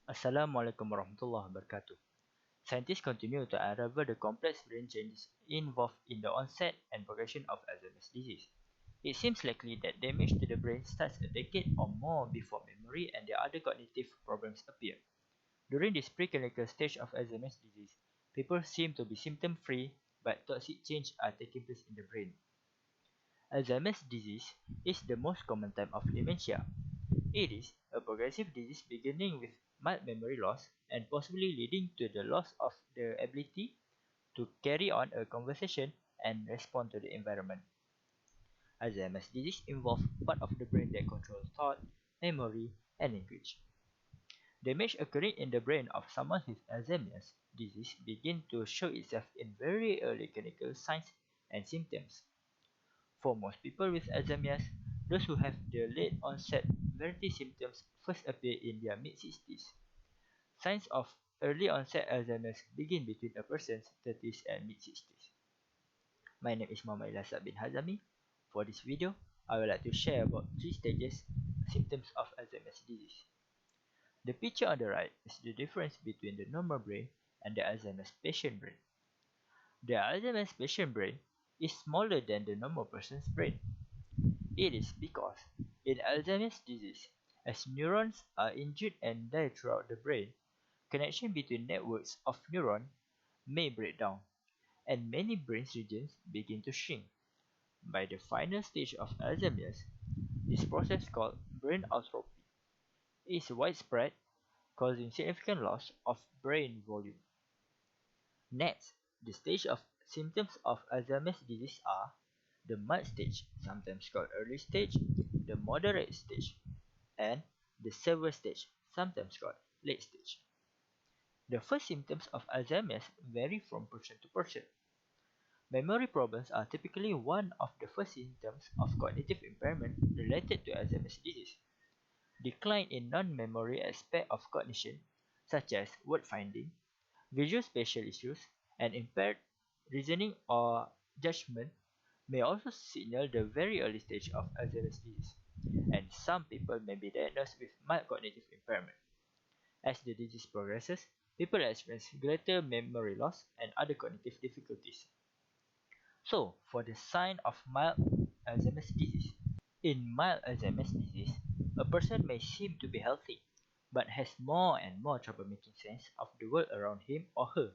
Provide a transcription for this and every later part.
Assalamualaikum warahmatullahi wabarakatuh. Scientists continue to unravel the complex brain changes involved in the onset and progression of Alzheimer's disease. It seems likely that damage to the brain starts a decade or more before memory and the other cognitive problems appear. During this preclinical stage of Alzheimer's disease, people seem to be symptom-free, but toxic changes are taking place in the brain. Alzheimer's disease is the most common type of dementia. It is a progressive disease beginning with mild memory loss and possibly leading to the loss of the ability to carry on a conversation and respond to the environment. Alzheimer's disease involves part of the brain that controls thought, memory, and language. Damage occurring in the brain of someone with Alzheimer's disease begins to show itself in very early clinical signs and symptoms. For most people with Alzheimer's, those who have the late onset variety symptoms first appear in their mid-60s. Signs of early onset Alzheimer's begin between a person's 30s and mid-60s. My name is Muhammad Ilyasaq bin Hazami. For this video, I would like to share about 3 stages symptoms of Alzheimer's disease. The picture on the right is the difference between the normal brain and the Alzheimer's patient brain. The Alzheimer's patient brain is smaller than the normal person's brain. It is because in Alzheimer's disease, as neurons are injured and die throughout the brain, connection between networks of neurons may break down, and many brain regions begin to shrink. By the final stage of Alzheimer's, this process called brain atrophy is widespread, causing significant loss of brain volume. Next, the stage of symptoms of Alzheimer's disease are the mild stage, sometimes called early stage, the moderate stage, and the severe stage, sometimes called late stage. The first symptoms of Alzheimer's vary from person to person. Memory problems are typically one of the first symptoms of cognitive impairment related to Alzheimer's disease. Decline in non-memory aspect of cognition, such as word finding, visual spatial issues, and impaired reasoning or judgment may also signal the very early stage of Alzheimer's disease, and some people may be diagnosed with mild cognitive impairment. As the disease progresses, people experience greater memory loss and other cognitive difficulties. So, for the sign of mild Alzheimer's disease. In mild Alzheimer's disease, a person may seem to be healthy, but has more and more trouble making sense of the world around him or her.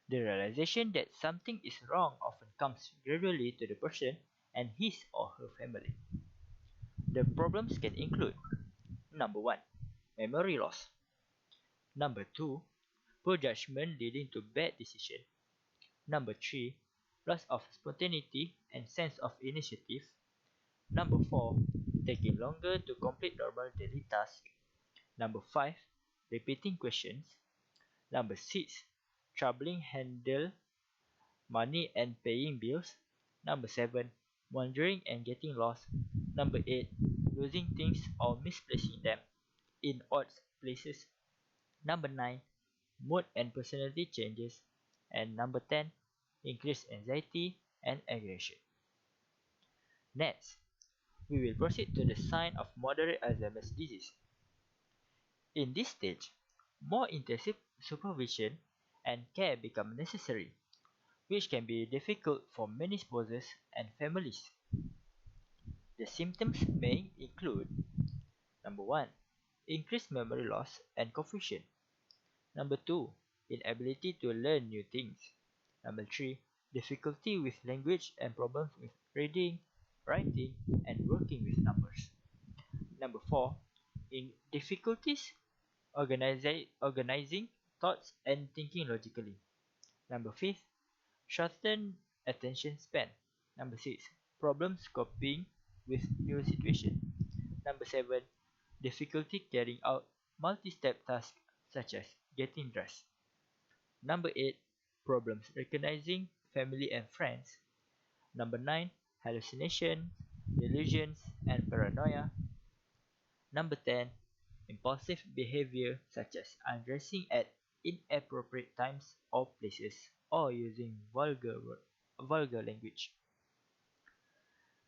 The realization that something is wrong often comes gradually to the person and his or her family. The problems can include: Number 1. Memory loss. Number 2. Poor judgment leading to bad decision. Number 3. Loss of spontaneity and sense of initiative. Number 4. Taking longer to complete normal daily tasks. Number 5. Repeating questions. Number 6. Troubling handle money and paying bills. Number 7. Wandering and getting lost. Number 8. Losing things or misplacing them in odd places. Number 9. Mood and personality changes. And number 10. Increased anxiety and aggression. Next, we will proceed to the sign of moderate Alzheimer's disease. In this stage, more intensive supervision and care become necessary, which can be difficult for many spouses and families. The symptoms may include: Number 1. Increased memory loss and confusion. Number 2. Inability to learn new things. Number 3. Difficulty with language and problems with reading, writing, and working with numbers. Number 4. Difficulties organizing thoughts and thinking logically. Number 5. Shortened attention span. Number 6. Problems coping with new situations. Number 7. Difficulty carrying out multi-step tasks such as getting dressed. Number 8. Problems recognizing family and friends. Number 9. Hallucination, delusions, and paranoia. Number 10. Impulsive behavior such as undressing at inappropriate times or places or using vulgar language.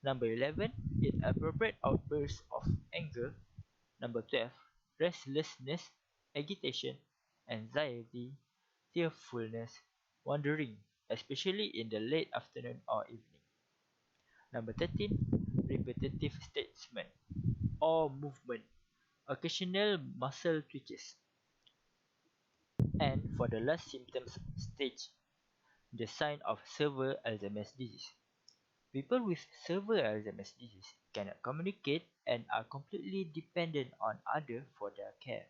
Number 11. Inappropriate outbursts of anger. Number 12. Restlessness agitation, anxiety, tearfulness, wandering, especially in the late afternoon or evening. Number 13, repetitive statement or movement, occasional muscle twitches. And for the last symptoms stage, the sign of severe Alzheimer's disease. People with severe Alzheimer's disease cannot communicate and are completely dependent on others for their care.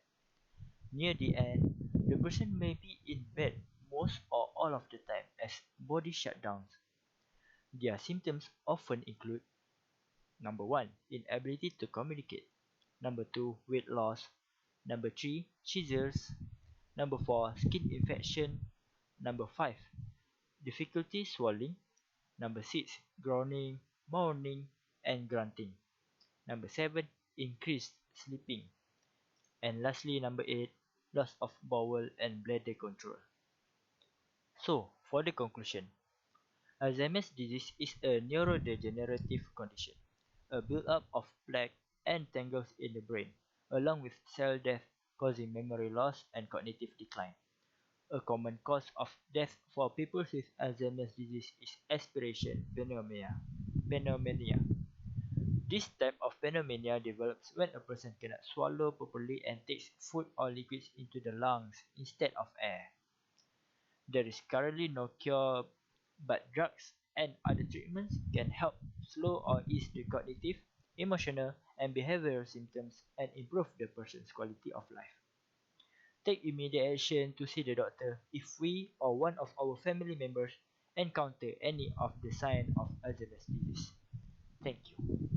Near the end, the person may be in bed most or all of the time as body shutdowns. Their symptoms often include: number 1, inability to communicate; number 2, weight loss; number 3, seizures; number 4, skin infection; number 5, difficulty swallowing; number 6, groaning, moaning, and grunting; number 7, increased sleeping; and lastly, number 8, loss of bowel and bladder control. So, for the conclusion, Alzheimer's disease is a neurodegenerative condition, a buildup of plaque and tangles in the brain, along with cell death causing memory loss and cognitive decline. A common cause of death for people with Alzheimer's disease is aspiration pneumonia. This type of pneumonia develops when a person cannot swallow properly and takes food or liquids into the lungs instead of air. There is currently no cure, but drugs and other treatments can help slow or ease the cognitive, emotional, and behavioral symptoms and improve the person's quality of life. Take immediate action to see the doctor if we or one of our family members encounter any of the signs of Alzheimer's disease. Thank you.